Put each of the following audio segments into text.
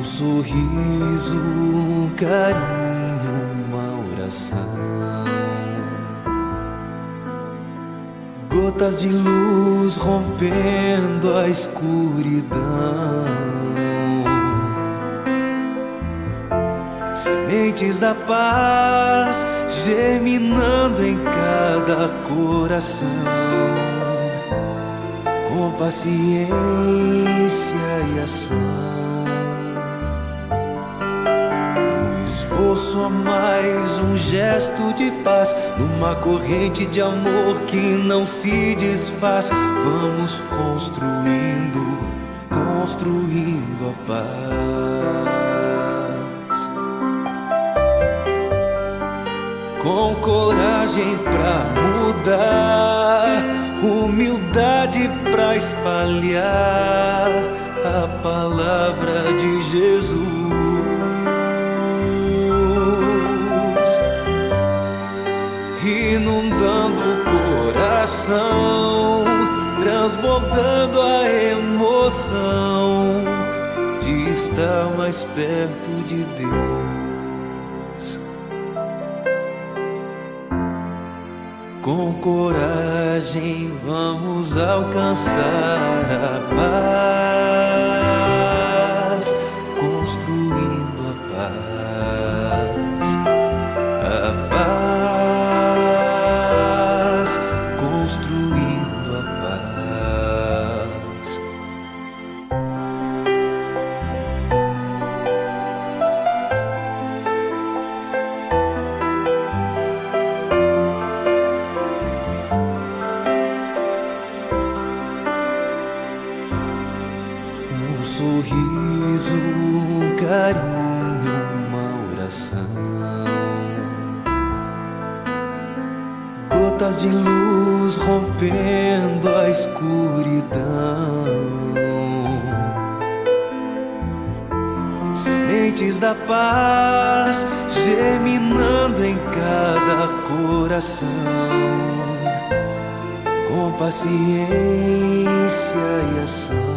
sorriso, um carinho, uma oração. Gotas de luz rompendo a escuridão. Sementes da paz germinando em cada coração. Com paciência e ação. Esforço a mais, um gesto de paz, numa corrente de amor que não se desfaz. Vamos construindo, construindo a paz. Com coragem pra mudar, humildade pra espalhar a palavra de Jesus. Inundando o coração, transbordando a emoção de estar mais perto de Deus. Com coragem vamos alcançar a paz, construindo a paz, a paz, construindo a paz. Um sorriso, um carinho, uma oração. Gotas de luz rompendo a escuridão. Sementes da paz germinando em cada coração. Com paciência e ação.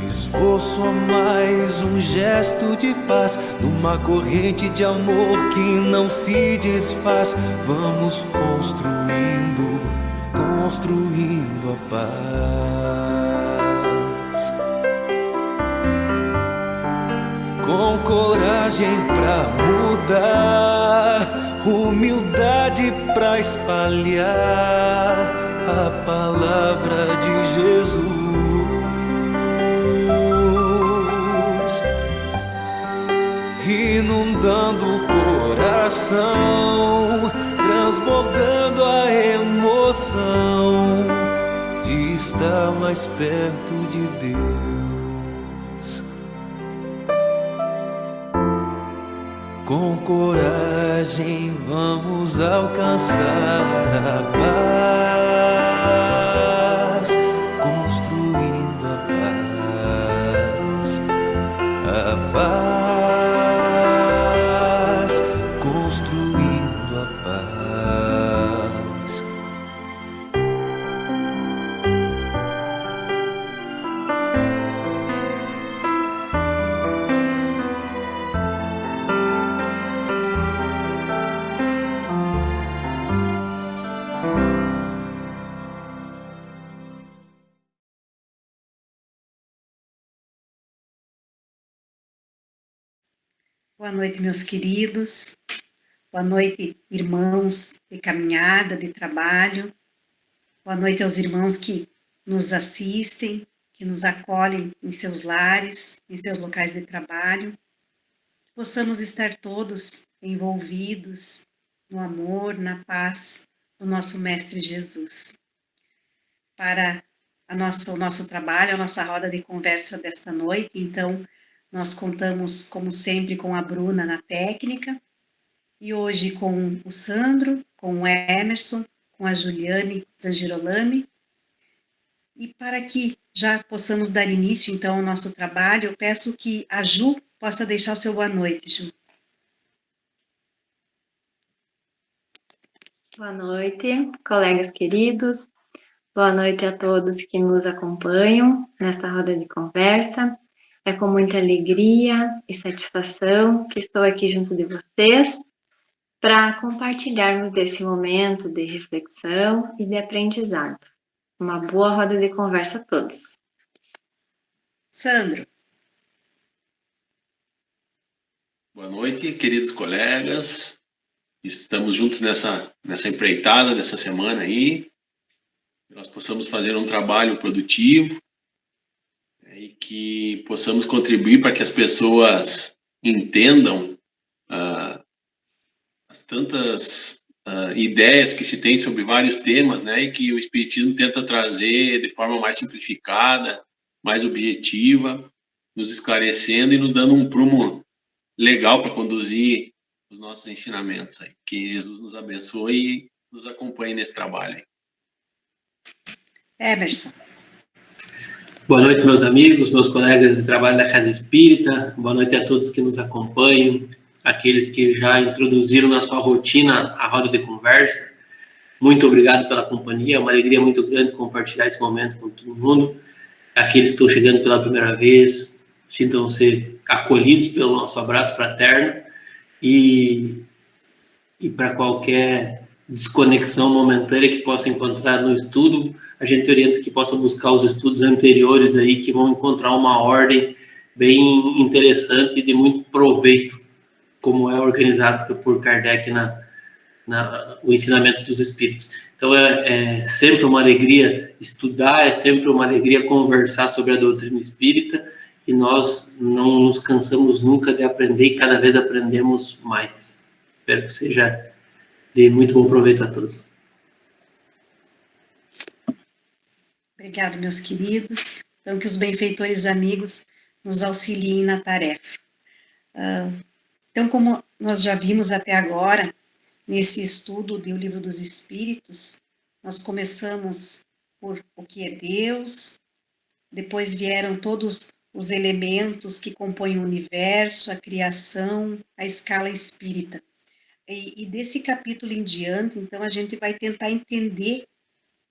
Esforço a mais, um gesto de paz, numa corrente de amor que não se desfaz. Vamos construindo, construindo a paz. Com coragem pra mudar, humildade pra espalhar a palavra de Jesus. Inundando o coração, transbordando a emoção de estar mais perto de Deus. Com coragem vamos alcançar a paz, construindo a paz, a paz. Boa noite, meus queridos. Boa noite, irmãos de caminhada, de trabalho. Boa noite aos irmãos que nos assistem, que nos acolhem em seus lares, em seus locais de trabalho. Que possamos estar todos envolvidos no amor, na paz do nosso Mestre Jesus. Para o nosso trabalho, a nossa roda de conversa desta noite, então, nós contamos, como sempre, com a Bruna na técnica, e hoje com o Sandro, com o Emerson, com a Juliane Zangirolami. E para que já possamos dar início, então, ao nosso trabalho, eu peço que a Ju possa deixar o seu boa noite, Ju. Boa noite, colegas queridos. Boa noite a todos que nos acompanham nesta roda de conversa. É com muita alegria e satisfação que estou aqui junto de vocês para compartilharmos desse momento de reflexão e de aprendizado. Uma boa roda de conversa a todos. Sandro. Boa noite, queridos colegas. Estamos juntos nessa empreitada dessa semana aí. Que nós possamos fazer um trabalho produtivo, e que possamos contribuir para que as pessoas entendam as tantas ideias que se tem sobre vários temas, né, e que o Espiritismo tenta trazer de forma mais simplificada, mais objetiva, nos esclarecendo e nos dando um prumo legal para conduzir os nossos ensinamentos aí. Que Jesus nos abençoe e nos acompanhe nesse trabalho aí. Emerson. Boa noite, meus amigos, meus colegas de trabalho da Casa Espírita. Boa noite a todos que nos acompanham, aqueles que já introduziram na sua rotina a roda de conversa. Muito obrigado pela companhia, é uma alegria muito grande compartilhar esse momento com todo mundo. Aqueles que estão chegando pela primeira vez, sintam-se acolhidos pelo nosso abraço fraterno e para qualquer desconexão momentânea que possa encontrar no estudo, a gente orienta que possa buscar os estudos anteriores aí, que vão encontrar uma ordem bem interessante e de muito proveito, como é organizado por Kardec o ensinamento dos Espíritos. Então, é sempre uma alegria estudar, é sempre uma alegria conversar sobre a doutrina espírita, e nós não nos cansamos nunca de aprender e cada vez aprendemos mais. Espero que seja de muito bom proveito a todos. Obrigado, meus queridos. Então, que os benfeitores amigos nos auxiliem na tarefa. Então, como nós já vimos até agora, nesse estudo do Livro dos Espíritos, nós começamos por o que é Deus, depois vieram todos os elementos que compõem o universo, a criação, a escala espírita. E desse capítulo em diante, então, a gente vai tentar entender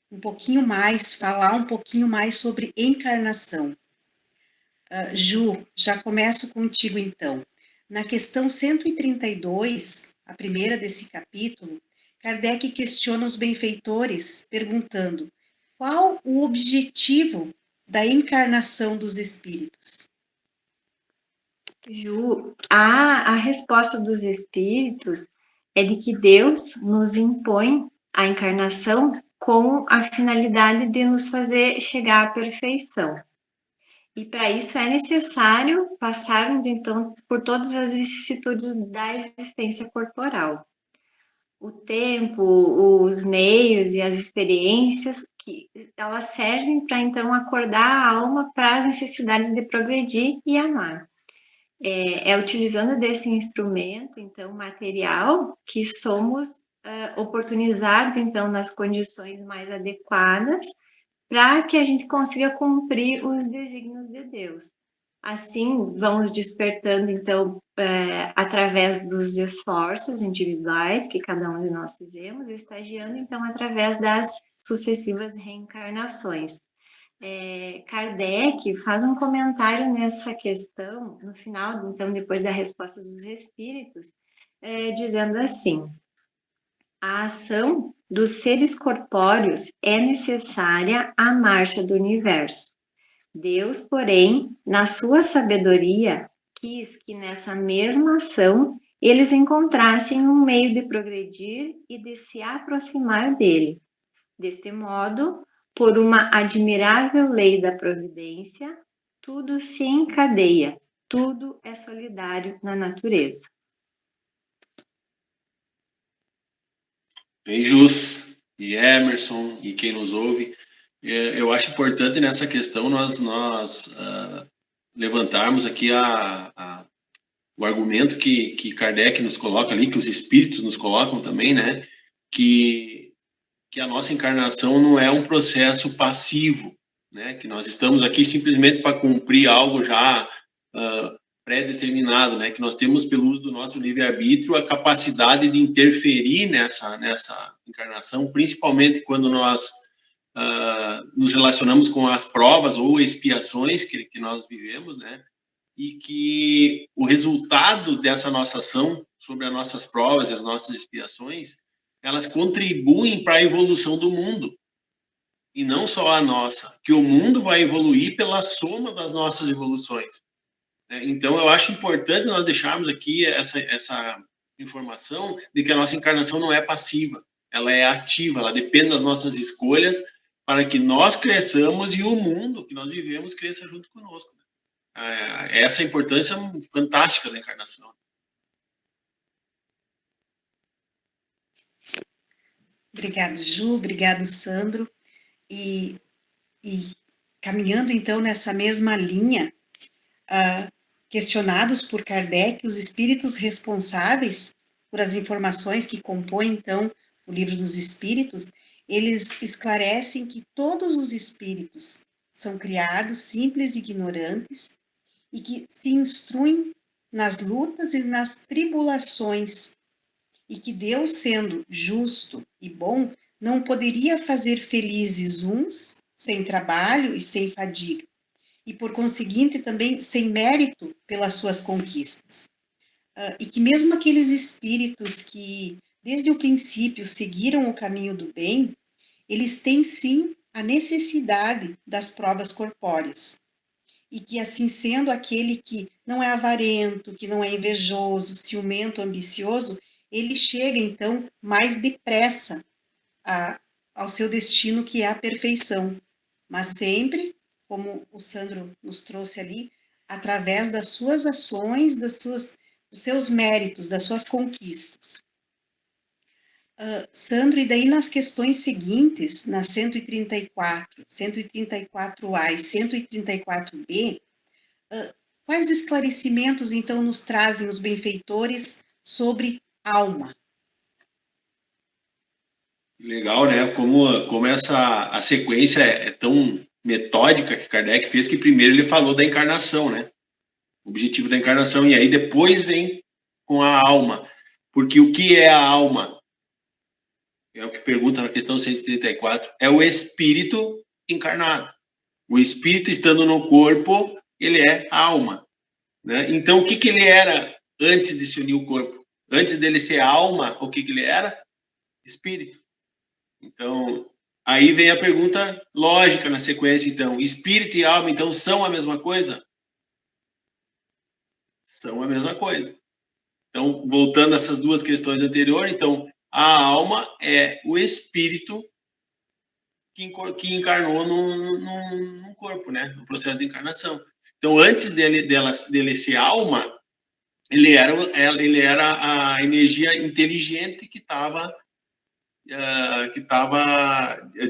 um pouquinho mais, falar um pouquinho mais sobre encarnação. Ju, já começo contigo então. Na questão 132, a primeira desse capítulo, Kardec questiona os benfeitores, perguntando: qual o objetivo da encarnação dos espíritos? Ju, a resposta dos espíritos é de que Deus nos impõe a encarnação com a finalidade de nos fazer chegar à perfeição. E para isso é necessário passarmos, então, por todas as vicissitudes da existência corporal. O tempo, os meios e as experiências, que elas servem para, então, acordar a alma para as necessidades de progredir e amar. É utilizando desse instrumento, então, material, que somos oportunizados, então, nas condições mais adequadas, para que a gente consiga cumprir os desígnios de Deus. Assim, vamos despertando, então, através dos esforços individuais que cada um de nós fizemos, estagiando, então, através das sucessivas reencarnações. Kardec faz um comentário nessa questão, no final, então, depois da resposta dos espíritos, dizendo assim: a ação dos seres corpóreos é necessária à marcha do universo. Deus, porém, na sua sabedoria, quis que nessa mesma ação eles encontrassem um meio de progredir e de se aproximar dele. Deste modo, por uma admirável lei da providência, tudo se encadeia, tudo é solidário na natureza. Bem, Jus e Emerson e quem nos ouve, eu acho importante nessa questão nós levantarmos aqui o argumento que Kardec nos coloca ali, que os espíritos nos colocam também, né, que a nossa encarnação não é um processo passivo, né, que nós estamos aqui simplesmente para cumprir algo já pré-determinado, né, que nós temos, pelo uso do nosso livre-arbítrio, a capacidade de interferir nessa encarnação, principalmente quando nós nos relacionamos com as provas ou expiações que nós vivemos, né? E que o resultado dessa nossa ação sobre as nossas provas e as nossas expiações, elas contribuem para a evolução do mundo. E não só a nossa, que o mundo vai evoluir pela soma das nossas evoluções. Então, eu acho importante nós deixarmos aqui essa informação de que a nossa encarnação não é passiva, ela é ativa, ela depende das nossas escolhas para que nós cresçamos e o mundo que nós vivemos cresça junto conosco. Essa é a importância fantástica da encarnação. Obrigado, Ju, obrigado, Sandro. E caminhando, então, nessa mesma linha, questionados por Kardec, os espíritos responsáveis por as informações que compõem, então, o Livro dos Espíritos, eles esclarecem que todos os espíritos são criados simples e ignorantes e que se instruem nas lutas e nas tribulações, e que Deus, sendo justo e bom, não poderia fazer felizes uns sem trabalho e sem fadiga, e por conseguinte também sem mérito pelas suas conquistas. E que mesmo aqueles espíritos que desde o princípio seguiram o caminho do bem, eles têm sim a necessidade das provas corpóreas. E que assim sendo, aquele que não é avarento, que não é invejoso, ciumento, ambicioso, ele chega então mais depressa ao seu destino, que é a perfeição. Mas sempre, como o Sandro nos trouxe ali, através das suas ações, dos seus méritos, das suas conquistas. Sandro, e daí nas questões seguintes, na 134, 134A e 134B, quais esclarecimentos então nos trazem os benfeitores sobre alma? Legal, né? Como a sequência é tão metódica que Kardec fez, que primeiro ele falou da encarnação, né? O objetivo da encarnação, e aí depois vem com a alma. Porque o que é a alma? É o que pergunta na questão 134. É o espírito encarnado. O espírito estando no corpo, ele é a alma, né? Então, o que ele era antes de se unir ao corpo? Antes dele ser alma, o que ele era? Espírito. Então, aí vem a pergunta lógica na sequência, então. Espírito e alma, então, são a mesma coisa? São a mesma coisa. Então, voltando a essas duas questões anteriores, então, a alma é o espírito que encarnou num corpo, né? No processo de encarnação. Então, antes dele ser alma, ele era a energia inteligente que estava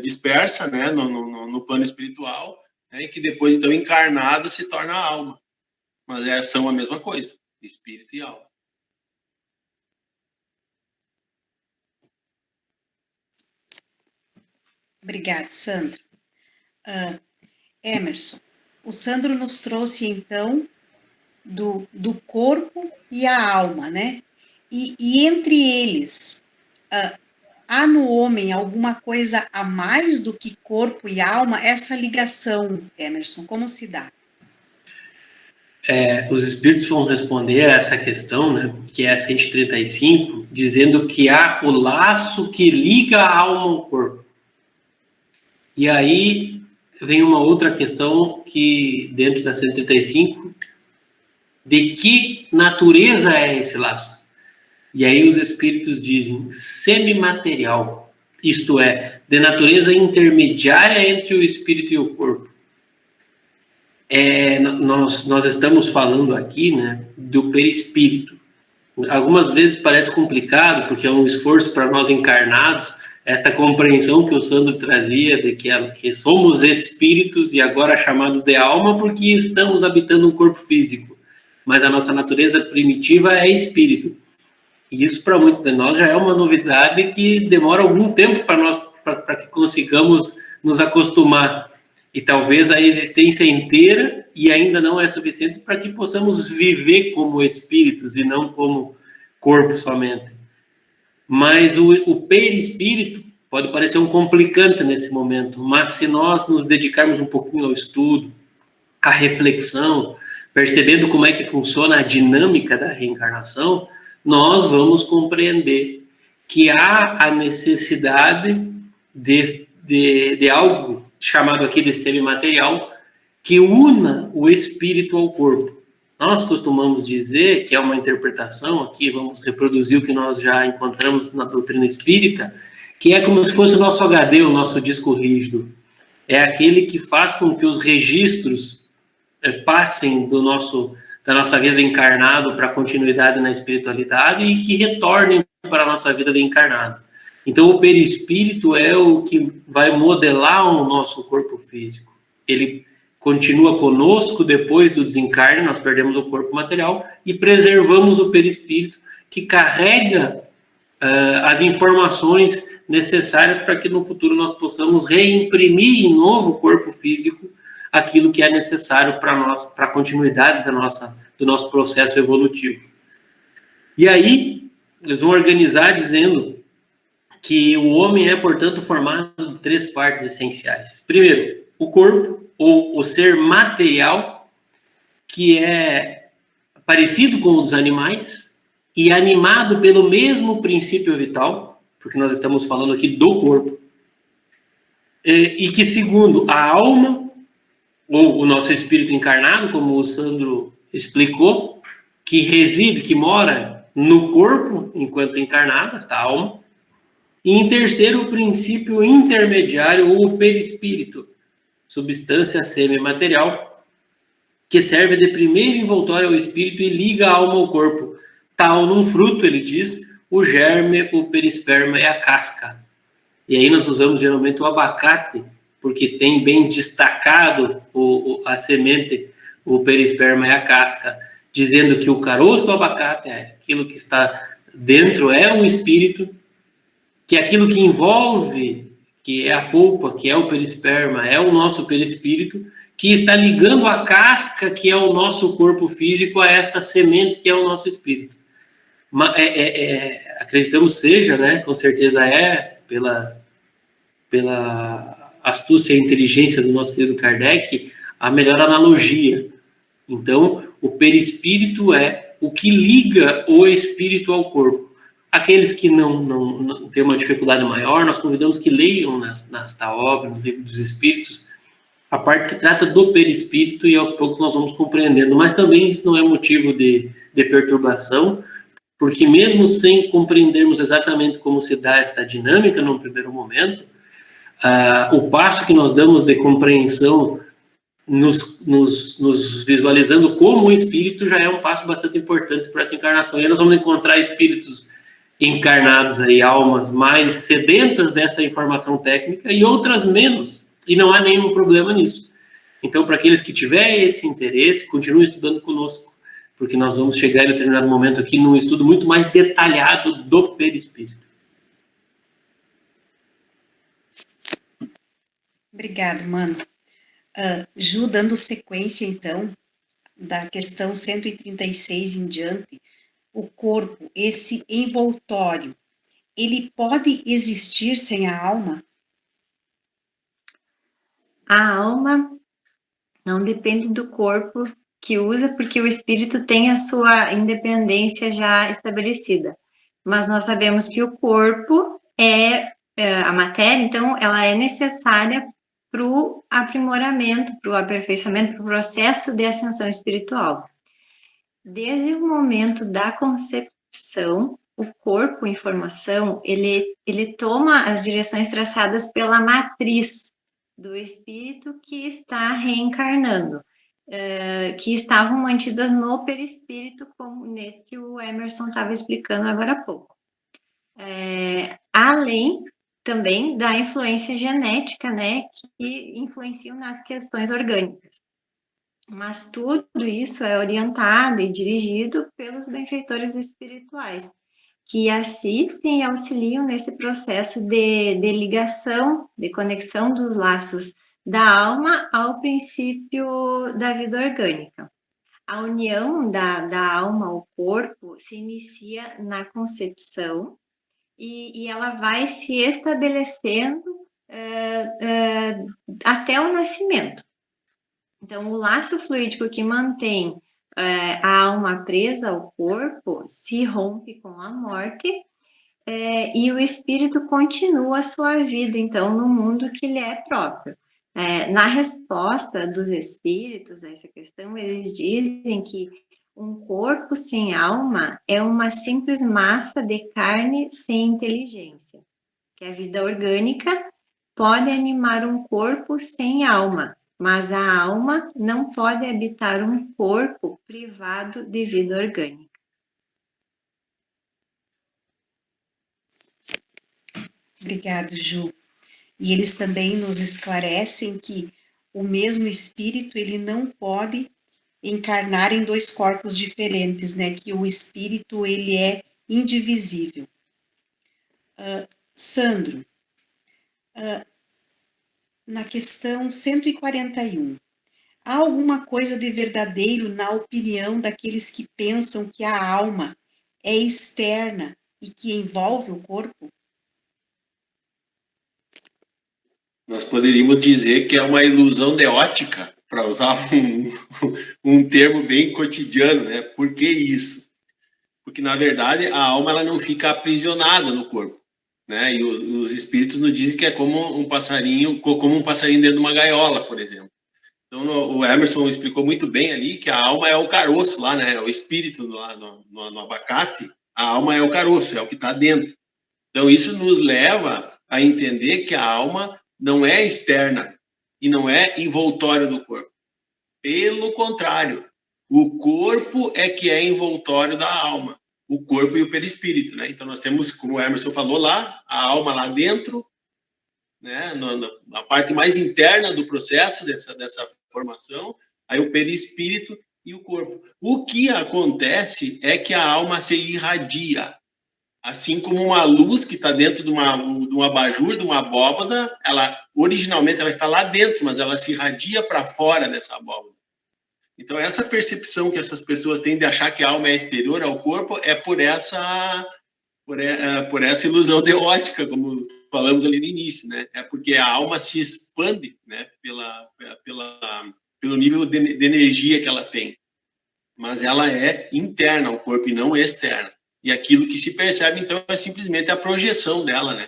dispersa, né, no plano espiritual, né, e que depois, então, encarnada, se torna a alma. Mas são a mesma coisa, espírito e alma. Obrigada, Sandro. Emerson, o Sandro nos trouxe, então, do corpo e a alma, né? E entre eles, há no homem alguma coisa a mais do que corpo e alma? Essa ligação, Emerson, como se dá? Os espíritos vão responder a essa questão, né, que é a 135, dizendo que há o laço que liga a alma ao corpo. E aí vem uma outra questão que, dentro da 135, de que natureza é esse laço? E aí os espíritos dizem semimaterial, isto é, de natureza intermediária entre o espírito e o corpo. Nós estamos falando aqui, né, do perispírito. Algumas vezes parece complicado, porque é um esforço para nós encarnados, esta compreensão que o Sandro trazia de que somos espíritos e agora chamados de alma porque estamos habitando um corpo físico. Mas a nossa natureza primitiva é espírito. E isso, para muitos de nós, já é uma novidade que demora algum tempo para que consigamos nos acostumar. E talvez a existência inteira, e ainda não é suficiente para que possamos viver como espíritos e não como corpo somente. Mas o perispírito pode parecer um complicante nesse momento, mas se nós nos dedicarmos um pouquinho ao estudo, à reflexão, percebendo como é que funciona a dinâmica da reencarnação, nós vamos compreender que há a necessidade de algo chamado aqui de semimaterial que una o espírito ao corpo. Nós costumamos dizer, que é uma interpretação, aqui vamos reproduzir o que nós já encontramos na doutrina espírita, que é como se fosse o nosso HD, o nosso disco rígido. É aquele que faz com que os registros passem da nossa vida encarnado para a continuidade na espiritualidade e que retornem para a nossa vida de encarnado. Então, o perispírito é o que vai modelar o nosso corpo físico. Ele continua conosco depois do desencarne, nós perdemos o corpo material e preservamos o perispírito, que carrega as informações necessárias para que no futuro nós possamos reimprimir em novo corpo físico aquilo que é necessário para nós, para a continuidade do nosso processo evolutivo. E aí, eles vão organizar dizendo que o homem é, portanto, formado de 3 partes essenciais. Primeiro, o corpo, ou o ser material, que é parecido com o dos animais e animado pelo mesmo princípio vital, porque nós estamos falando aqui do corpo, e que, segundo a alma, ou o nosso espírito encarnado, como o Sandro explicou, que reside, que mora no corpo enquanto encarnado, esta alma. E em terceiro, o princípio intermediário, ou o perispírito, substância semimaterial, que serve de primeiro envoltório ao espírito e liga a alma ao corpo. Tal num fruto, ele diz, o germe, o perisperma e a casca. E aí nós usamos geralmente o abacate, porque tem bem destacado a semente, o perisperma e a casca, dizendo que o caroço do abacate, aquilo que está dentro é o espírito, que aquilo que envolve, que é a polpa, que é o perisperma, é o nosso perispírito, que está ligando a casca, que é o nosso corpo físico, a esta semente, que é o nosso espírito. Acreditamos seja, né, com certeza pela astúcia e inteligência do nosso querido Kardec, a melhor analogia. Então, o perispírito é o que liga o espírito ao corpo. Aqueles que não têm uma dificuldade maior, nós convidamos que leiam nesta obra, no Livro dos Espíritos, a parte que trata do perispírito, e aos poucos nós vamos compreendendo. Mas também isso não é motivo de perturbação, porque mesmo sem compreendermos exatamente como se dá esta dinâmica num primeiro momento, o passo que nós damos de compreensão, nos visualizando como o espírito, já é um passo bastante importante para essa encarnação. E aí nós vamos encontrar espíritos encarnados aí, almas mais sedentas desta informação técnica e outras menos, e não há nenhum problema nisso. Então, para aqueles que tiverem esse interesse, continuem estudando conosco, porque nós vamos chegar em determinado momento aqui num estudo muito mais detalhado do perispírito. Obrigado, mano. Ju, dando sequência, então, da questão 136 em diante, o corpo, esse envoltório, ele pode existir sem a alma? A alma não depende do corpo que usa, porque o espírito tem a sua independência já estabelecida. Mas nós sabemos que o corpo é a matéria, então ela é necessária para o aprimoramento, para o aperfeiçoamento, para o processo de ascensão espiritual. Desde o momento da concepção, o corpo em formação, ele toma as direções traçadas pela matriz do espírito que está reencarnando, que estavam mantidas no perispírito, como nesse que o Emerson estava explicando agora há pouco. Além também da influência genética, né, que influenciam nas questões orgânicas. Mas tudo isso é orientado e dirigido pelos benfeitores espirituais, que assistem e auxiliam nesse processo de ligação, de conexão dos laços da alma ao princípio da vida orgânica. A união da alma ao corpo se inicia na concepção e ela vai se estabelecendo até o nascimento. Então, o laço fluídico que mantém a alma presa ao corpo se rompe com a morte, e o espírito continua a sua vida, então, no mundo que lhe é próprio. Na resposta dos espíritos a essa questão, eles dizem que um corpo sem alma é uma simples massa de carne sem inteligência, que a vida orgânica pode animar um corpo sem alma, mas a alma não pode habitar um corpo privado de vida orgânica. Obrigado, Ju. E eles também nos esclarecem que o mesmo espírito, ele não pode encarnar em dois corpos diferentes, né? Que o espírito, ele é indivisível. Sandro, na questão 141, há alguma coisa de verdadeiro na opinião daqueles que pensam que a alma é externa e que envolve o corpo? Nós poderíamos dizer que é uma ilusão de ótica, para usar um termo bem cotidiano, né? Por que isso? Porque, na verdade, a alma ela não fica aprisionada no corpo, né? E os espíritos nos dizem que é como um passarinho dentro de uma gaiola, por exemplo. Então, o Emerson explicou muito bem ali que a alma é o caroço lá, né? O espírito lá no abacate, a alma é o caroço, é o que está dentro. Então, isso nos leva a entender que a alma não é externa e não é envoltório do corpo. Pelo contrário, o corpo é que é envoltório da alma, o corpo e o perispírito, né? Então nós temos, como o Emerson falou lá, a alma lá dentro, né? Na parte mais interna do processo dessa formação, aí o perispírito e o corpo. O que acontece é que a alma se irradia. Assim como uma luz que está dentro de um abajur, de uma abóbada, originalmente ela está lá dentro, mas ela se irradia para fora dessa abóbada. Então, essa percepção que essas pessoas têm de achar que a alma é exterior ao corpo é por essa ilusão de ótica, como falamos ali no início, né? É porque a alma se expande, né, pelo nível de energia que ela tem. Mas ela é interna ao corpo e não externa. E aquilo que se percebe, então, é simplesmente a projeção dela, né?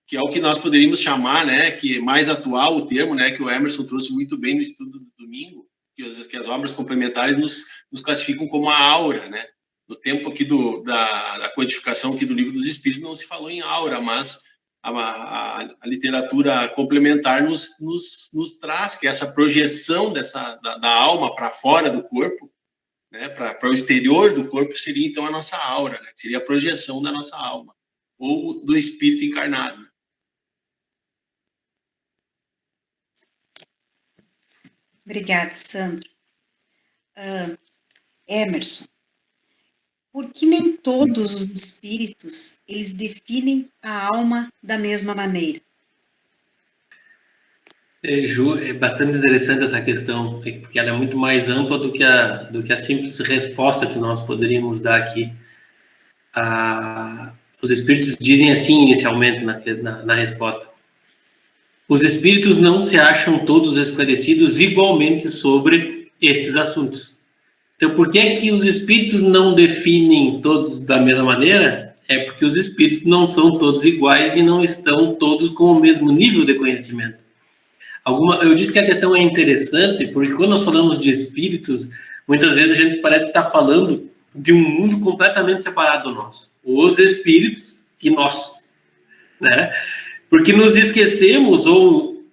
Que é o que nós poderíamos chamar, né? Que é mais atual o termo, né? Que o Emerson trouxe muito bem no estudo do domingo, que as obras complementares nos classificam como a aura, né? No tempo aqui da codificação aqui do Livro dos Espíritos não se falou em aura, mas a literatura complementar nos traz que essa projeção da alma para fora do corpo, né, para o exterior do corpo, seria então a nossa aura, né, que seria a projeção da nossa alma, ou do espírito encarnado. Obrigada, Sandro. Emerson, por que nem todos os espíritos, eles definem a alma da mesma maneira? Ju, é bastante interessante essa questão, porque ela é muito mais ampla do que a simples resposta que nós poderíamos dar aqui. Os espíritos dizem assim inicialmente na resposta: os espíritos não se acham todos esclarecidos igualmente sobre estes assuntos. Então, por que os espíritos não definem todos da mesma maneira? É porque os espíritos não são todos iguais e não estão todos com o mesmo nível de conhecimento. Eu disse que a questão é interessante, porque quando nós falamos de espíritos, muitas vezes a gente parece que está falando de um mundo completamente separado do nosso. Os espíritos e nós, né? Porque nos esquecemos ou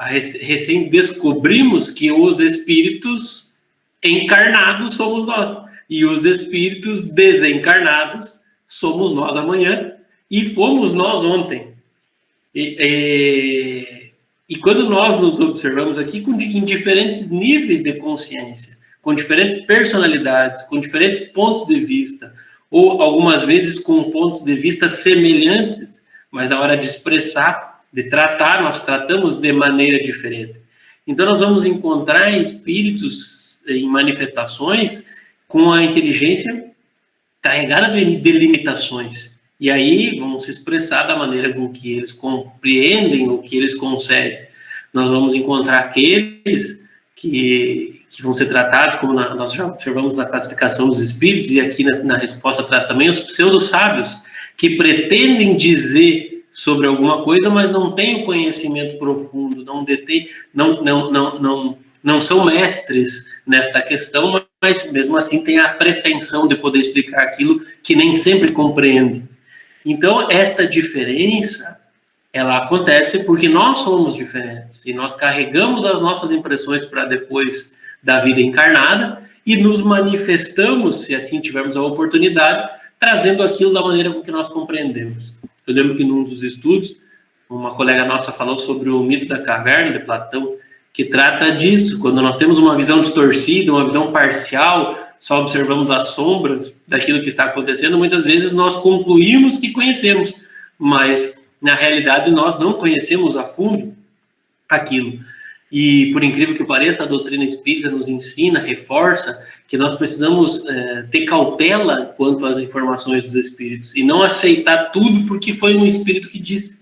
recém descobrimos que os espíritos encarnados somos nós e os espíritos desencarnados somos nós amanhã e fomos nós ontem. E quando nós nos observamos aqui em diferentes níveis de consciência, com diferentes personalidades, com diferentes pontos de vista, ou algumas vezes com pontos de vista semelhantes, mas na hora de expressar, de tratar, nós tratamos de maneira diferente. Então nós vamos encontrar espíritos em manifestações com a inteligência carregada de limitações. E aí vão se expressar da maneira com que eles compreendem o que eles conseguem. Nós vamos encontrar aqueles que vão ser tratados, como nós já observamos na classificação dos espíritos, e aqui na resposta traz também os pseudo-sábios, que pretendem dizer sobre alguma coisa, mas não têm o conhecimento profundo, não são mestres nesta questão, mas mesmo assim têm a pretensão de poder explicar aquilo que nem sempre compreendem. Então, esta diferença, ela acontece porque nós somos diferentes, e nós carregamos as nossas impressões para depois da vida encarnada, e nos manifestamos, se assim tivermos a oportunidade, trazendo aquilo da maneira com que nós compreendemos. Eu lembro que num dos estudos, uma colega nossa falou sobre o mito da caverna, de Platão, que trata disso. Quando nós temos uma visão distorcida, uma visão parcial, só observamos as sombras daquilo que está acontecendo, muitas vezes nós concluímos que conhecemos, mas na realidade nós não conhecemos a fundo aquilo. E por incrível que pareça, a doutrina espírita nos ensina, reforça, que nós precisamos ter cautela quanto às informações dos espíritos e não aceitar tudo porque foi um espírito que disse.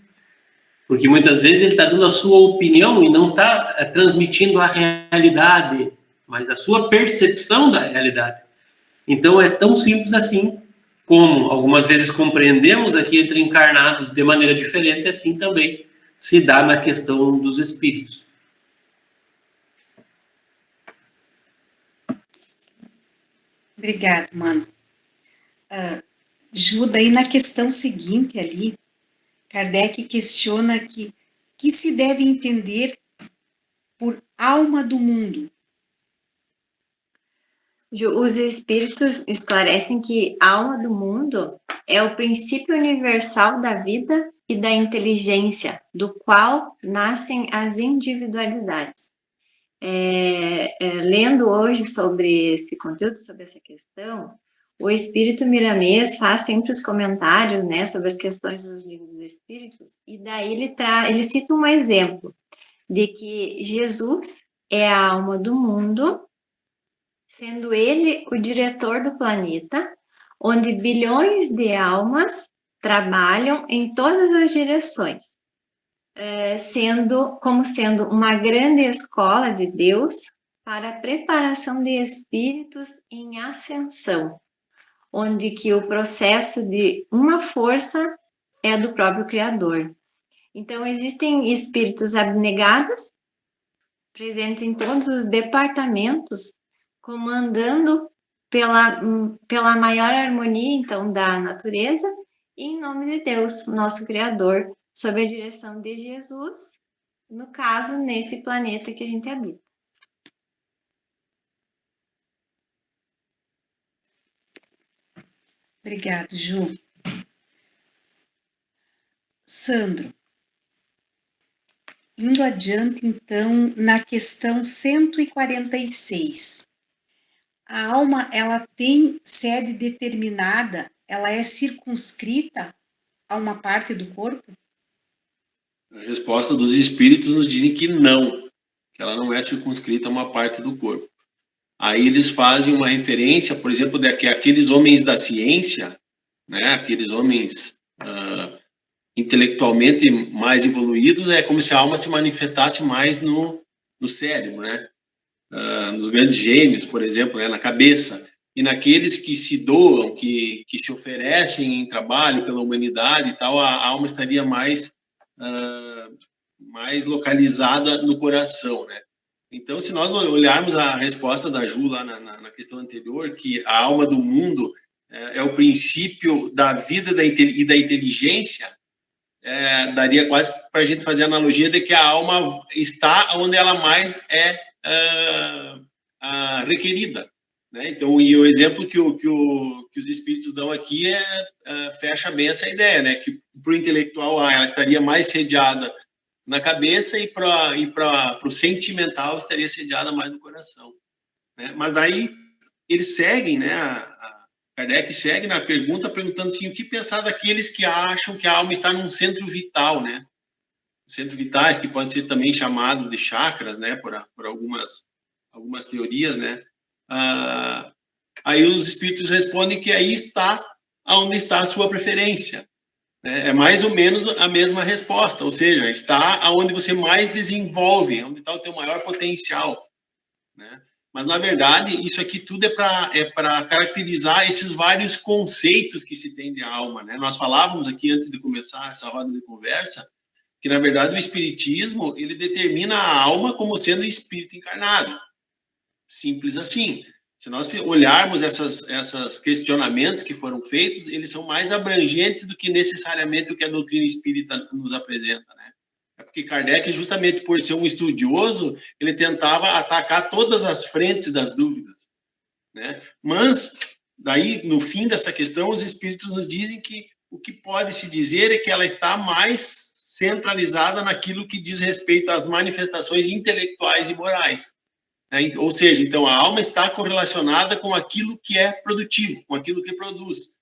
Porque muitas vezes ele está dando a sua opinião e não está transmitindo a realidade, mas a sua percepção da realidade. Então é tão simples assim, como algumas vezes compreendemos aqui entre encarnados de maneira diferente, assim também se dá na questão dos espíritos. Obrigado, mano. Ju, daí na questão seguinte ali, Kardec questiona que se deve entender por alma do mundo. Os espíritos esclarecem que a alma do mundo é o princípio universal da vida e da inteligência, do qual nascem as individualidades. Lendo hoje sobre esse conteúdo, sobre essa questão, o espírito milanês faz sempre os comentários, né, sobre as questões dos livros dos espíritos, e daí ele cita um exemplo de que Jesus é a alma do mundo, sendo ele o diretor do planeta, onde bilhões de almas trabalham em todas as direções, sendo uma grande escola de Deus para a preparação de espíritos em ascensão, onde que o processo de uma força é do próprio Criador. Então, existem espíritos abnegados, presentes em todos os departamentos, comandando pela maior harmonia, então, da natureza, e em nome de Deus, nosso Criador, sob a direção de Jesus, no caso, nesse planeta que a gente habita. Obrigado, Ju. Sandro, indo adiante, então, na questão 146. A alma, ela tem sede determinada, ela é circunscrita a uma parte do corpo? A resposta dos espíritos nos dizem que não, que ela não é circunscrita a uma parte do corpo. Aí eles fazem uma referência, por exemplo, de que aqueles homens da ciência, né, aqueles homens intelectualmente mais evoluídos, é como se a alma se manifestasse mais no cérebro, né? Nos grandes gênios, por exemplo, né, na cabeça. E naqueles que se doam, que se oferecem em trabalho pela humanidade e tal, a alma estaria mais localizada no coração, né? Então, se nós olharmos a resposta da Ju lá na questão anterior, que a alma do mundo é o princípio da vida e da inteligência, daria quase para a gente fazer a analogia de que a alma está onde ela mais é requerida, né? Então, e o exemplo que os espíritos dão aqui fecha bem essa ideia, né? Que para o intelectual ela estaria mais sediada na cabeça e para o sentimental estaria sediada mais no coração, né? Mas daí eles seguem, né? Kardec segue na pergunta perguntando assim, o que pensar daqueles que acham que a alma está num centro vital, né? Centros vitais, que podem ser também chamados de chakras, né? Por algumas teorias, né? Aí os espíritos respondem que aí está onde está a sua preferência, É mais ou menos a mesma resposta, ou seja, está onde você mais desenvolve, onde está o teu maior potencial, né? Mas, na verdade, isso aqui tudo é para caracterizar esses vários conceitos que se tem de alma, né? Nós falávamos aqui, antes de começar essa roda de conversa, que, na verdade, o espiritismo, ele determina a alma como sendo o espírito encarnado. Simples assim. Se nós olharmos esses questionamentos que foram feitos, eles são mais abrangentes do que necessariamente o que a doutrina espírita nos apresenta, né? É porque Kardec, justamente por ser um estudioso, ele tentava atacar todas as frentes das dúvidas, né? Mas, daí, no fim dessa questão, os espíritos nos dizem que o que pode se dizer é que ela está mais centralizada naquilo que diz respeito às manifestações intelectuais e morais. Ou seja, então a alma está correlacionada com aquilo que é produtivo, com aquilo que produz,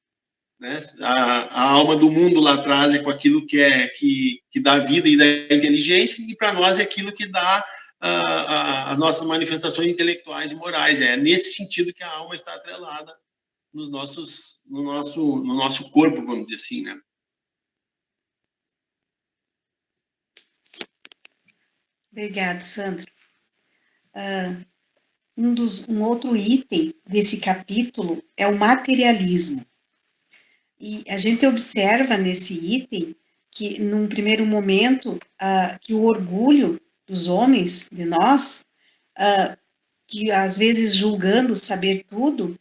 né? A alma do mundo lá atrás é com aquilo que dá vida e dá inteligência, e para nós é aquilo que dá as nossas manifestações intelectuais e morais. É nesse sentido que a alma está atrelada no nosso corpo, vamos dizer assim, né? Obrigado, Sandro. Um outro item desse capítulo é o materialismo. E a gente observa nesse item que, num primeiro momento, que o orgulho dos homens, de nós, que às vezes julgando saber tudo,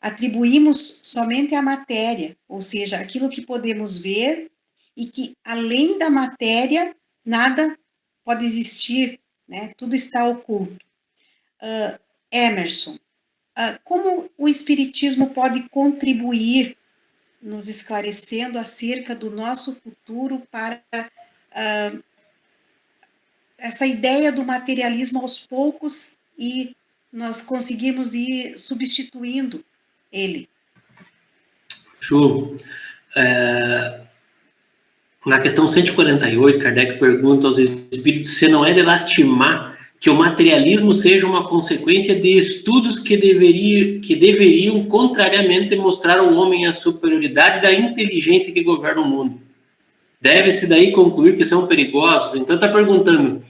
atribuímos somente à matéria, ou seja, aquilo que podemos ver e que, além da matéria, nada pode existir, né? Tudo está oculto. Emerson, como o Espiritismo pode contribuir nos esclarecendo acerca do nosso futuro para essa ideia do materialismo aos poucos e nós conseguirmos ir substituindo ele? Ju, na questão 148, Kardec pergunta aos espíritos se não é de lastimar que o materialismo seja uma consequência de estudos que deveriam, contrariamente, mostrar ao homem a superioridade da inteligência que governa o mundo. Deve-se daí concluir que são perigosos. Então está perguntando,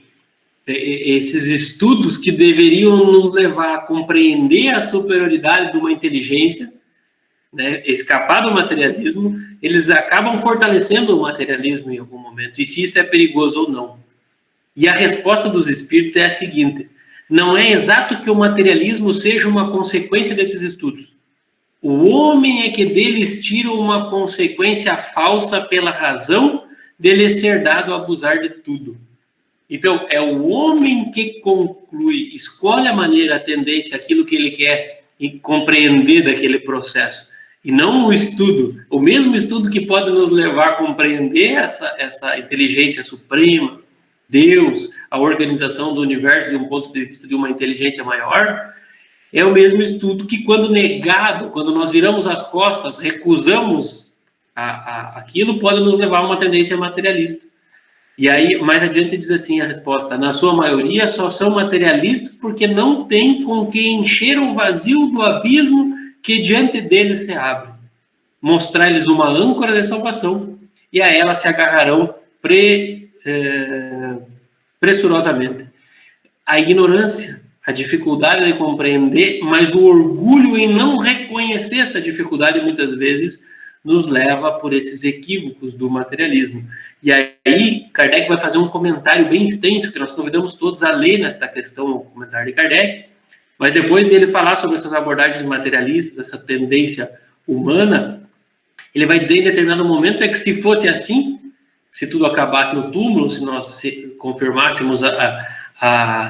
esses estudos que deveriam nos levar a compreender a superioridade de uma inteligência, né, escapar do materialismo, eles acabam fortalecendo o materialismo em algum momento, e se isso é perigoso ou não. E a resposta dos espíritos é a seguinte: não é exato que o materialismo seja uma consequência desses estudos. O homem é que deles tira uma consequência falsa pela razão dele ser dado a abusar de tudo. Então, é o homem que conclui, escolhe a maneira, a tendência, aquilo que ele quer e compreender daquele processo. E não o estudo, o mesmo estudo que pode nos levar a compreender essa inteligência suprema, Deus, a organização do universo de um ponto de vista de uma inteligência maior, é o mesmo estudo que, quando negado, quando nós viramos as costas, recusamos aquilo, pode nos levar a uma tendência materialista. E aí, mais adiante, diz assim a resposta: na sua maioria só são materialistas porque não têm com que encher o vazio do abismo que diante deles se abre. Mostrar-lhes uma âncora de salvação, e a ela se agarrarão pressurosamente. A ignorância, a dificuldade de compreender, mas o orgulho em não reconhecer esta dificuldade muitas vezes nos leva por esses equívocos do materialismo. E aí Kardec vai fazer um comentário bem extenso que nós convidamos todos a ler nesta questão, o comentário de Kardec, mas depois dele falar sobre essas abordagens materialistas, essa tendência humana, ele vai dizer em determinado momento que se fosse assim, se tudo acabasse no túmulo, se nós confirmássemos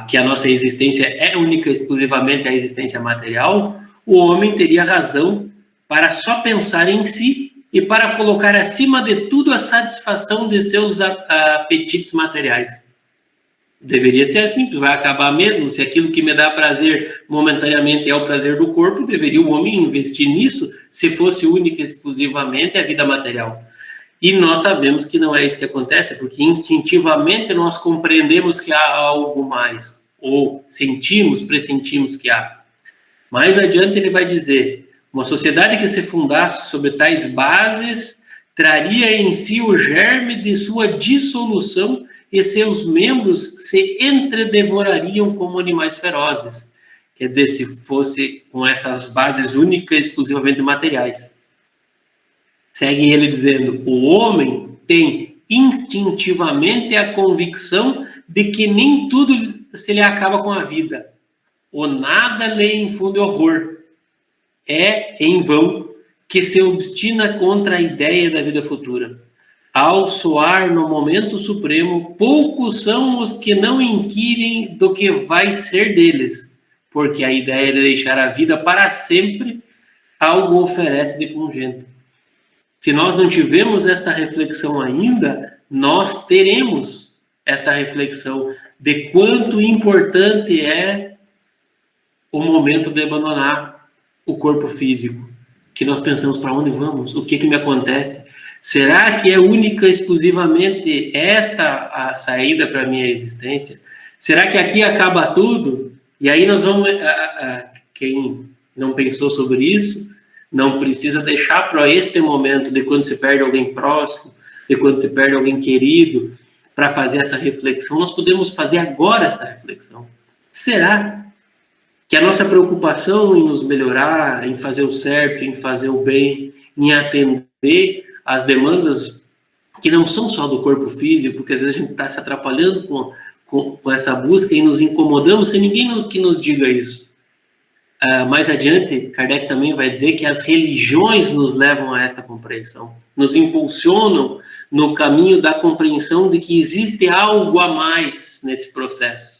que a nossa existência é única exclusivamente a existência material, o homem teria razão para só pensar em si e para colocar acima de tudo a satisfação de seus apetites materiais. Deveria ser assim, vai acabar mesmo. Se aquilo que me dá prazer momentaneamente é o prazer do corpo, deveria o homem investir nisso, se fosse única e exclusivamente a vida material. E nós sabemos que não é isso que acontece, porque instintivamente nós compreendemos que há algo mais, ou pressentimos que há. Mais adiante ele vai dizer: uma sociedade que se fundasse sobre tais bases traria em si o germe de sua dissolução e seus membros se entredevorariam como animais ferozes. Quer dizer, se fosse com essas bases únicas, exclusivamente materiais. Segue ele dizendo, o homem tem instintivamente a convicção de que nem tudo se lhe acaba com a vida. O nada lhe infunde horror. É em vão que se obstina contra a ideia da vida futura. Ao soar no momento supremo, poucos são os que não inquirem do que vai ser deles, porque a ideia de deixar a vida para sempre algo oferece de pungente. Se nós não tivemos esta reflexão ainda, nós teremos esta reflexão de quanto importante é o momento de abandonar o corpo físico. Que nós pensamos, para onde vamos? O que me acontece? Será que é única, exclusivamente esta a saída para a minha existência? Será que aqui acaba tudo? E aí nós vamos... quem não pensou sobre isso, não precisa deixar para este momento de quando se perde alguém próximo, de quando se perde alguém querido, para fazer essa reflexão. Nós podemos fazer agora essa reflexão. Será que a nossa preocupação em nos melhorar, em fazer o certo, em fazer o bem, em atender às demandas que não são só do corpo físico, porque às vezes a gente está se atrapalhando com essa busca e nos incomodamos sem ninguém que nos diga isso. Mais adiante, Kardec também vai dizer que as religiões nos levam a esta compreensão, nos impulsionam no caminho da compreensão de que existe algo a mais nesse processo.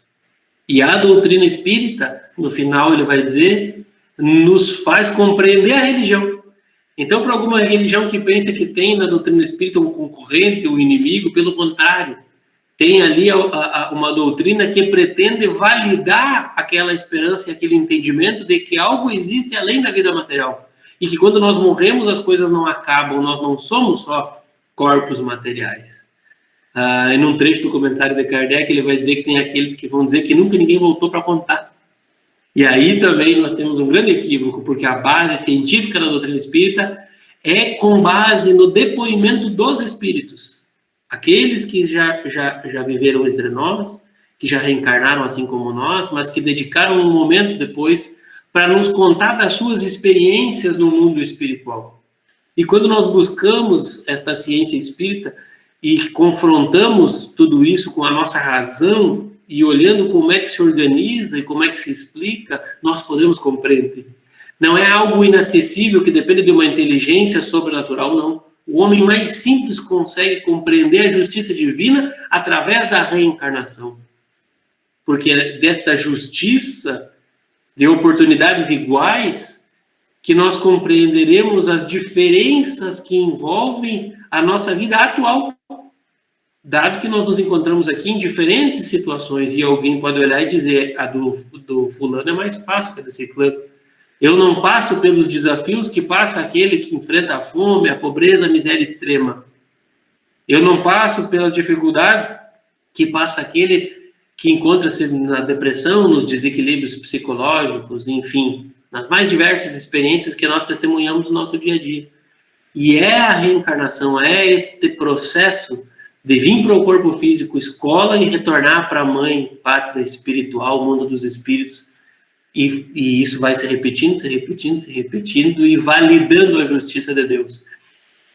E a doutrina espírita, no final ele vai dizer, nos faz compreender a religião. Então, para alguma religião que pensa que tem na doutrina espírita um concorrente, um inimigo, pelo contrário, tem ali uma doutrina que pretende validar aquela esperança e aquele entendimento de que algo existe além da vida material. E que quando nós morremos, as coisas não acabam, nós não somos só corpos materiais. E num trecho do comentário de Kardec, ele vai dizer que tem aqueles que vão dizer que nunca ninguém voltou para contar. E aí também nós temos um grande equívoco, porque a base científica da doutrina espírita é com base no depoimento dos espíritos. Aqueles que já viveram entre nós, que já reencarnaram assim como nós, mas que dedicaram um momento depois para nos contar das suas experiências no mundo espiritual. E quando nós buscamos esta ciência espírita e confrontamos tudo isso com a nossa razão e olhando como é que se organiza e como é que se explica, nós podemos compreender. Não é algo inacessível que depende de uma inteligência sobrenatural, não. O homem mais simples consegue compreender a justiça divina através da reencarnação. Porque é desta justiça, de oportunidades iguais, que nós compreenderemos as diferenças que envolvem a nossa vida atual. Dado que nós nos encontramos aqui em diferentes situações e alguém pode olhar e dizer a do fulano é mais fácil que a do ciclano. Eu não passo pelos desafios que passa aquele que enfrenta a fome, a pobreza, a miséria extrema. Eu não passo pelas dificuldades que passa aquele que encontra-se na depressão, nos desequilíbrios psicológicos, enfim, nas mais diversas experiências que nós testemunhamos no nosso dia a dia. E é a reencarnação, é este processo de vir para o corpo físico, escola, e retornar para a mãe, pátria espiritual, mundo dos espíritos. E isso vai se repetindo e validando a justiça de Deus.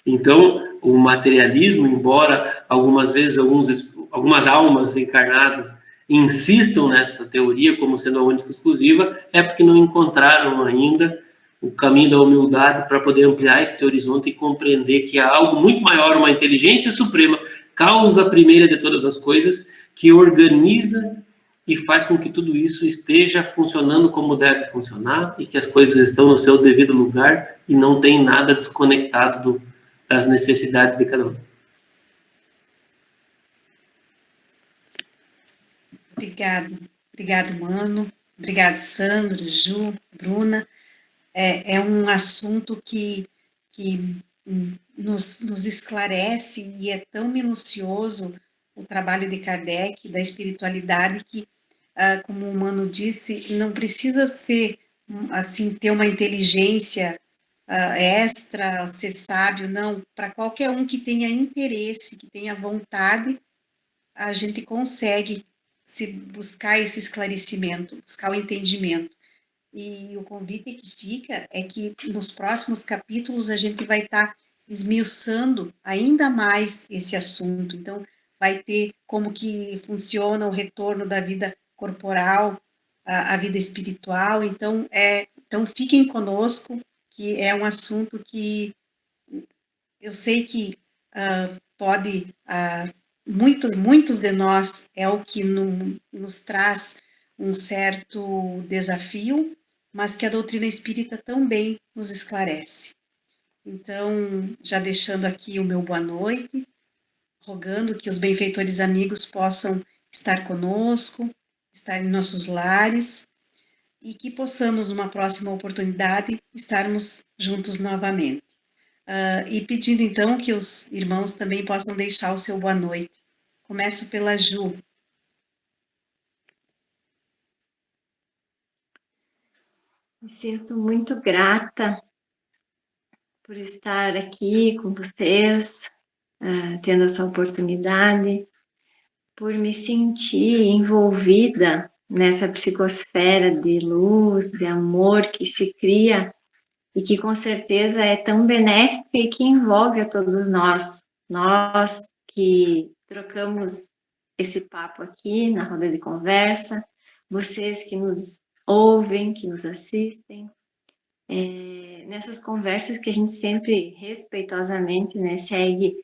Então, o materialismo, embora algumas vezes algumas almas encarnadas insistam nessa teoria como sendo a única exclusiva, é porque não encontraram ainda o caminho da humildade para poder ampliar este horizonte e compreender que há algo muito maior, uma inteligência suprema, causa primeira de todas as coisas, que organiza e faz com que tudo isso esteja funcionando como deve funcionar e que as coisas estão no seu devido lugar e não tem nada desconectado das necessidades de cada um. Obrigado, Mano. Obrigado, Sandro, Ju, Bruna. É um assunto que nos esclarece e é tão minucioso o trabalho de Kardec, da espiritualidade, que, como o Mano disse, não precisa ser, assim, ter uma inteligência extra, ser sábio, não. Para qualquer um que tenha interesse, que tenha vontade, a gente consegue se buscar esse esclarecimento, buscar o entendimento. E o convite que fica é que nos próximos capítulos a gente vai estar esmiuçando ainda mais esse assunto. Então, vai ter como que funciona o retorno da vida corporal, a vida espiritual. Então, fiquem conosco, que é um assunto que eu sei que pode, muitos de nós, é o que nos traz um certo desafio, mas que a doutrina espírita também nos esclarece. Então, já deixando aqui o meu boa noite, rogando que os benfeitores amigos possam estar conosco, estar em nossos lares, e que possamos, numa próxima oportunidade, estarmos juntos novamente. E pedindo, então, que os irmãos também possam deixar o seu boa noite. Começo pela Ju. Me sinto muito grata por estar aqui com vocês, tendo essa oportunidade, por me sentir envolvida nessa psicosfera de luz, de amor que se cria e que com certeza é tão benéfica e que envolve a todos nós que trocamos esse papo aqui na roda de conversa, vocês que nos ouvem, que nos assistem, nessas conversas que a gente sempre respeitosamente, né, segue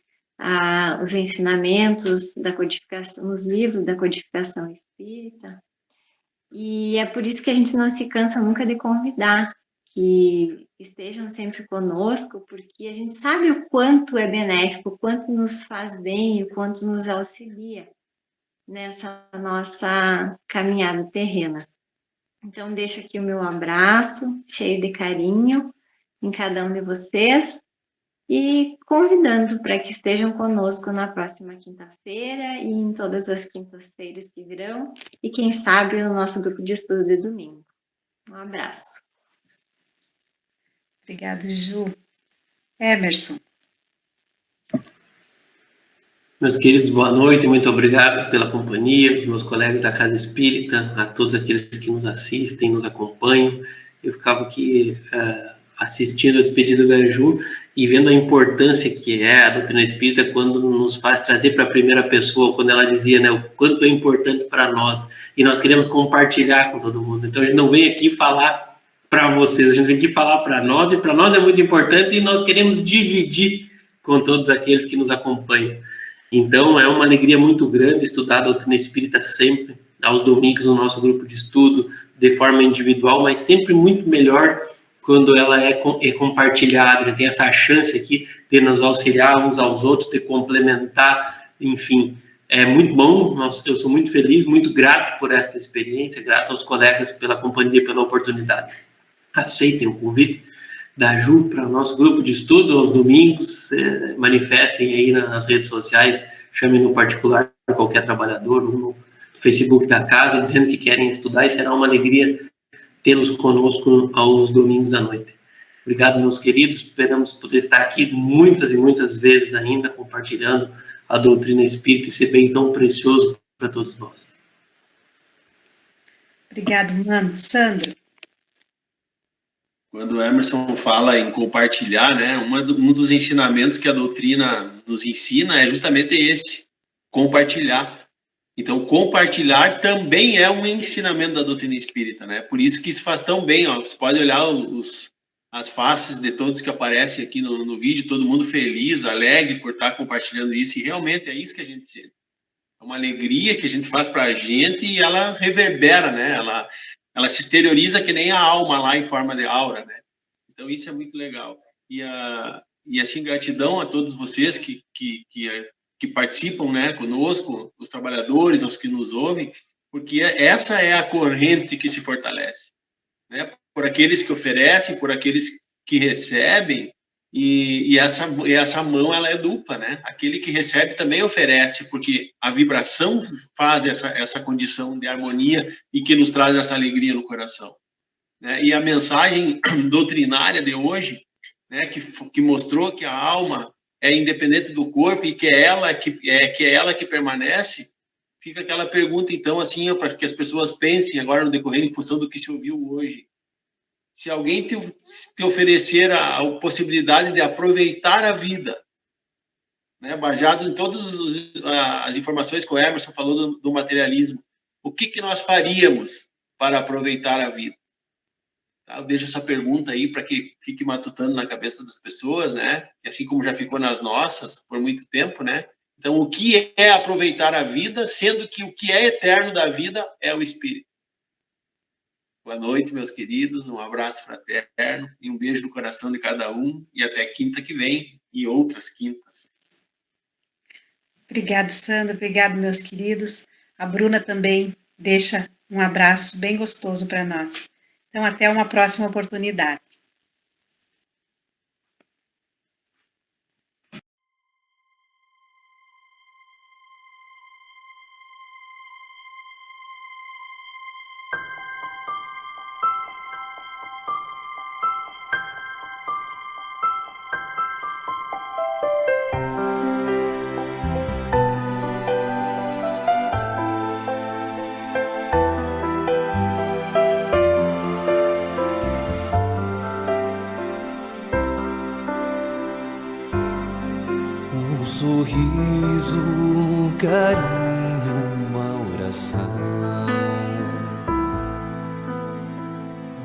os ensinamentos da codificação, nos livros da codificação espírita, e é por isso que a gente não se cansa nunca de convidar que estejam sempre conosco, porque a gente sabe o quanto é benéfico, o quanto nos faz bem, o quanto nos auxilia nessa nossa caminhada terrena. Então, deixo aqui o meu abraço, cheio de carinho, em cada um de vocês, e convidando para que estejam conosco na próxima quinta-feira e em todas as quintas-feiras que virão, e quem sabe no nosso grupo de estudo de domingo. Um abraço. Obrigada, Ju. Emerson. Meus queridos, boa noite, muito obrigado pela companhia, os meus colegas da Casa Espírita, a todos aqueles que nos assistem, nos acompanham. Eu ficava aqui assistindo a despedida da Ju e vendo a importância que é a doutrina espírita quando nos faz trazer para a primeira pessoa, quando ela dizia, né, o quanto é importante para nós, e nós queremos compartilhar com todo mundo. Então a gente não vem aqui falar para vocês, a gente vem aqui falar para nós, e para nós é muito importante, e nós queremos dividir com todos aqueles que nos acompanham. Então, é uma alegria muito grande estudar a doutrina espírita sempre, aos domingos no nosso grupo de estudo, de forma individual, mas sempre muito melhor quando ela é compartilhada, tem essa chance aqui de nos auxiliar uns aos outros, de complementar, enfim. É muito bom, eu sou muito feliz, muito grato por esta experiência, grato aos colegas pela companhia, pela oportunidade. Aceitem o convite da Ju para o nosso grupo de estudo aos domingos, manifestem aí nas redes sociais, chamem no particular qualquer trabalhador, no Facebook da casa, dizendo que querem estudar, e será uma alegria tê-los conosco aos domingos à noite. Obrigado, meus queridos, esperamos poder estar aqui muitas e muitas vezes ainda, compartilhando a doutrina espírita, esse bem tão precioso para todos nós. Obrigado, mano. Sandro. Quando o Emerson fala em compartilhar, né, um dos ensinamentos que a doutrina nos ensina é justamente esse, compartilhar. Então, compartilhar também é um ensinamento da doutrina espírita, né? Por isso que isso faz tão bem, ó. Você pode olhar as faces de todos que aparecem aqui no vídeo, todo mundo feliz, alegre por estar compartilhando isso, e realmente é isso que a gente sente. É uma alegria que a gente faz para a gente e ela reverbera, né? Ela se exterioriza que nem a alma lá em forma de aura, né? Então isso é muito legal. E assim, gratidão a todos vocês que participam, né, conosco, os trabalhadores, os que nos ouvem, porque essa é a corrente que se fortalece, né? Por aqueles que oferecem, por aqueles que recebem, e essa mão, ela é dupla, né? Aquele que recebe também oferece, porque a vibração faz essa condição de harmonia e que nos traz essa alegria no coração, né? E a mensagem doutrinária de hoje né, que mostrou que a alma é independente do corpo e que é ela que permanece, fica aquela pergunta, então, assim, para que as pessoas pensem agora no decorrer em função do que se ouviu hoje. Se alguém te oferecer a possibilidade de aproveitar a vida, né, baseado em todas as informações que o Emerson falou do materialismo, o que nós faríamos para aproveitar a vida? Tá? Eu deixo essa pergunta aí para que fique matutando na cabeça das pessoas, né? Assim como já ficou nas nossas por muito tempo, né? Então, o que é aproveitar a vida, sendo que o que é eterno da vida é o Espírito? Boa noite, meus queridos, um abraço fraterno e um beijo no coração de cada um, e até quinta que vem e outras quintas. Obrigado, Sandro, obrigado, meus queridos. A Bruna também deixa um abraço bem gostoso para nós. Então, até uma próxima oportunidade. Um sorriso, um carinho, uma oração,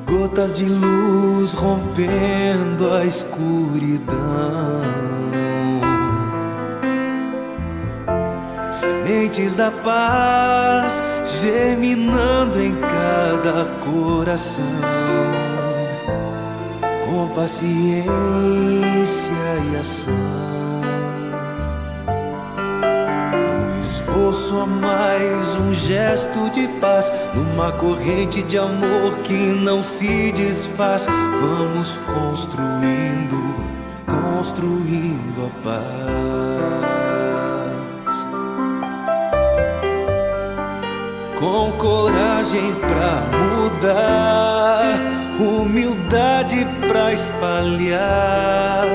gotas de luz rompendo a escuridão, sementes da paz germinando em cada coração, com paciência e ação. Esforço a mais, um gesto de paz, numa corrente de amor que não se desfaz. Vamos construindo a paz, com coragem pra mudar, humildade pra espalhar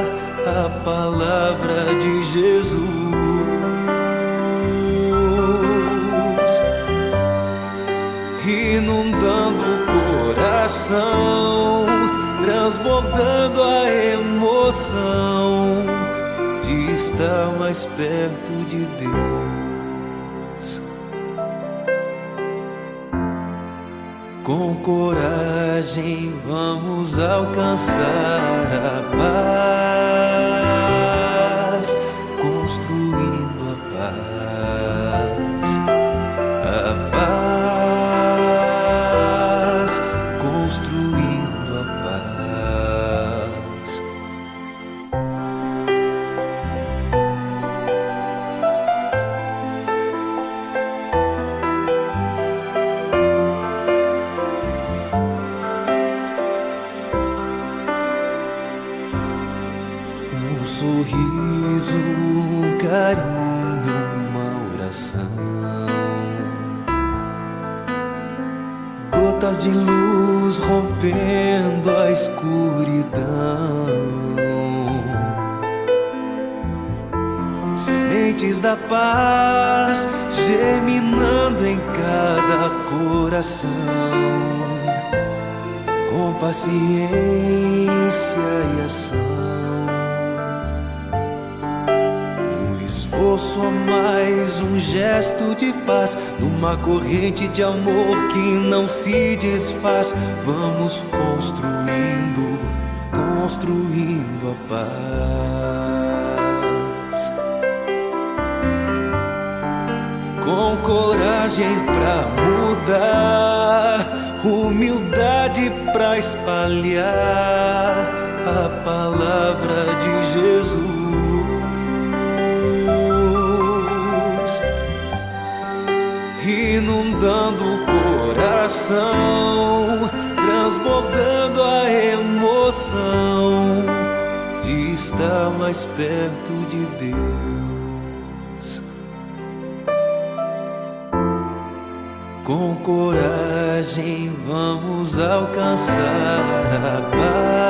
a palavra de Jesus. Inundando o coração, transbordando a emoção de estar mais perto de Deus. Com coragem vamos alcançar a paz, construindo a paz, a paz, construindo a paz. Um sorriso, um carinho, uma oração, gotas de luz rompendo a escuridão, sementes da paz germinando em cada coração, com paciência e ação. Esforço a mais, um gesto de paz, numa corrente de amor que não se desfaz. Vamos construindo a paz, com coragem pra mudar, humildade pra espalhar a palavra de Jesus. Inundando o coração, transbordando a emoção de estar mais perto de Deus. Com coragem vamos alcançar a paz.